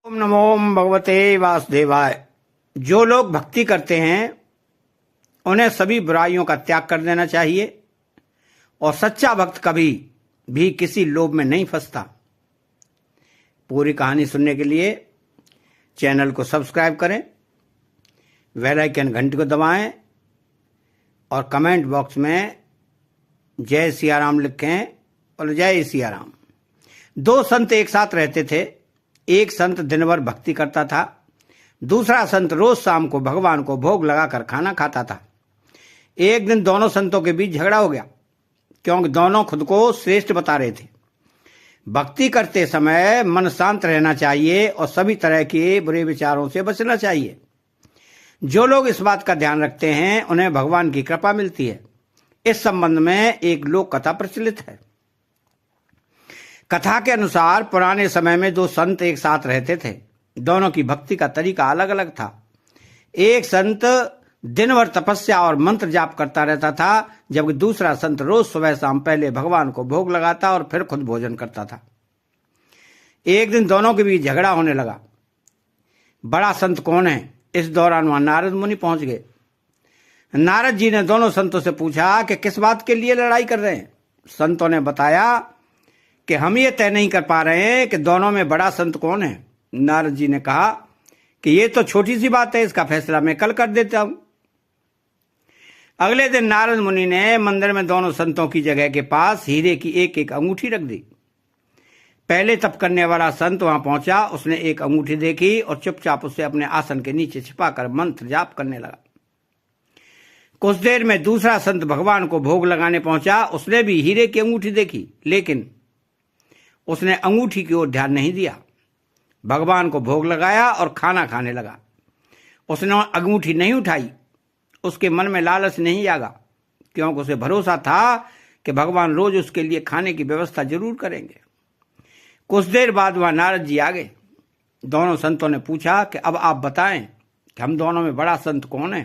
ओम नमो भगवते वासुदेवाय। जो लोग भक्ति करते हैं उन्हें सभी बुराइयों का त्याग कर देना चाहिए और सच्चा भक्त कभी भी किसी लोभ में नहीं फंसता। पूरी कहानी सुनने के लिए चैनल को सब्सक्राइब करें, बेल आइकन घंटी को दबाएं और कमेंट बॉक्स में जय सिया राम लिखें और जय सिया राम। दो संत एक साथ रहते थे। एक संत दिन भर भक्ति करता था, दूसरा संत रोज शाम को भगवान को भोग लगाकर खाना खाता था। एक दिन दोनों संतों के बीच झगड़ा हो गया, क्योंकि दोनों खुद को श्रेष्ठ बता रहे थे। भक्ति करते समय मन शांत रहना चाहिए और सभी तरह के बुरे विचारों से बचना चाहिए। जो लोग इस बात का ध्यान रखते हैं उन्हें भगवान की कृपा मिलती है। इस संबंध में एक लोक कथा प्रचलित है। कथा के अनुसार पुराने समय में दो संत एक साथ रहते थे। दोनों की भक्ति का तरीका अलग अलग था। एक संत दिन भर तपस्या और मंत्र जाप करता रहता था, जबकि दूसरा संत रोज सुबह शाम पहले भगवान को भोग लगाता और फिर खुद भोजन करता था। एक दिन दोनों के बीच झगड़ा होने लगा। बड़ा संत कौन है? इस दौरान वहां नारद मुनि पहुंच गए। नारद जी ने दोनों संतों से पूछा कि किस बात के लिए लड़ाई कर रहे हैं। संतों ने बताया कि हम ये तय नहीं कर पा रहे हैं कि दोनों में बड़ा संत कौन है। नारद जी ने कहा कि ये तो छोटी सी बात है, इसका फैसला मैं कल कर देता हूं। अगले दिन नारद मुनि ने मंदिर में दोनों संतों की जगह के पास हीरे की एक एक अंगूठी रख दी। पहले तप करने वाला संत वहां पहुंचा। उसने एक अंगूठी देखी और चुपचाप उसे अपने आसन के नीचे छिपाकर मंत्र जाप करने लगा। कुछ देर में दूसरा संत भगवान को भोग लगाने पहुंचा। उसने भी हीरे की अंगूठी देखी, लेकिन उसने अंगूठी की ओर ध्यान नहीं दिया। भगवान को भोग लगाया और खाना खाने लगा। उसने अंगूठी नहीं उठाई। उसके मन में लालच नहीं जागा, क्योंकि उसे भरोसा था कि भगवान रोज उसके लिए खाने की व्यवस्था जरूर करेंगे। कुछ देर बाद वहां नारद जी आ गए। दोनों संतों ने पूछा कि अब आप बताएं कि हम दोनों में बड़ा संत कौन है।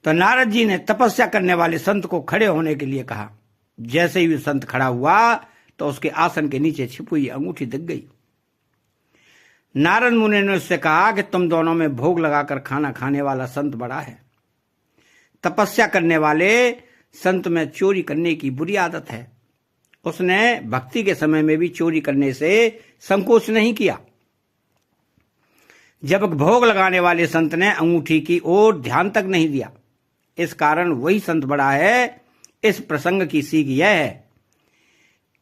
तो नारद जी ने तपस्या करने वाले संत को खड़े होने के लिए कहा। जैसे ही संत खड़ा हुआ तो उसके आसन के नीचे छिपी हुई अंगूठी दिख गई। नारद मुनि ने उससे कहा कि तुम दोनों में भोग लगाकर खाना खाने वाला संत बड़ा है। तपस्या करने वाले संत में चोरी करने की बुरी आदत है। उसने भक्ति के समय में भी चोरी करने से संकोच नहीं किया। जब भोग लगाने वाले संत ने अंगूठी की ओर ध्यान तक नहीं दिया। इस कारण वही संत बड़ा है। इस प्रसंग की सीख यह है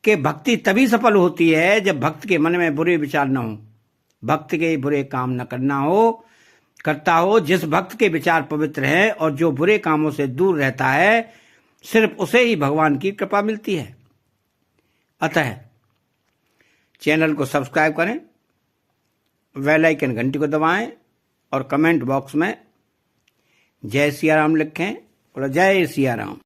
कि भक्ति तभी सफल होती है जब भक्त के मन में बुरे विचार न हो, भक्त के बुरे काम न करता हो। जिस भक्त के विचार पवित्र हैं और जो बुरे कामों से दूर रहता है, सिर्फ उसे ही भगवान की कृपा मिलती है। अतः चैनल को सब्सक्राइब करें, बेल आइकन घंटी को दबाएं और कमेंट बॉक्स में जय सिया राम लिखें और जय सिया राम।